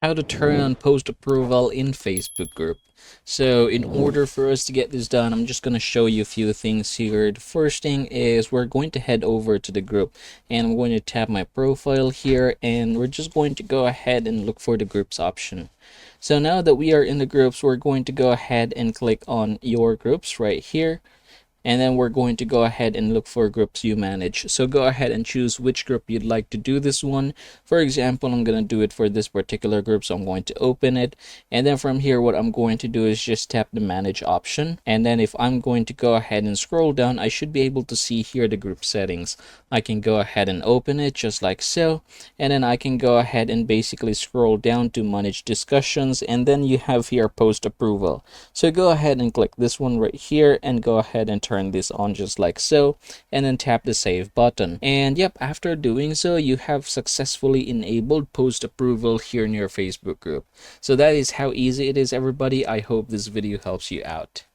How to turn on post approval in Facebook group. So in order for us to get this done, I'm just going to show you a few things here. The first thing is we're going to head over to the group and I'm going to tap my profile here and we're just going to go ahead and look for the groups option. So now that we are in the groups, we're going to go ahead and click on your groups right here. And then we're going to go ahead and look for groups you manage. So go ahead and choose which group you'd like to do this one. For example, I'm going to do it for this particular group, so I'm going to open it. And then from here, what I'm going to do is just tap the manage option. And then if I'm going to go ahead and scroll down, I should be able to see here the group settings. I can go ahead and open it just like so. And then I can go ahead and basically scroll down to manage discussions. And then you have here post approval. So go ahead and click this one right here and go ahead and turn this on just like so, and then tap the save button. And yep, after doing so, you have successfully enabled post approval here in your Facebook group. So that is how easy it is, everybody. I hope this video helps you out.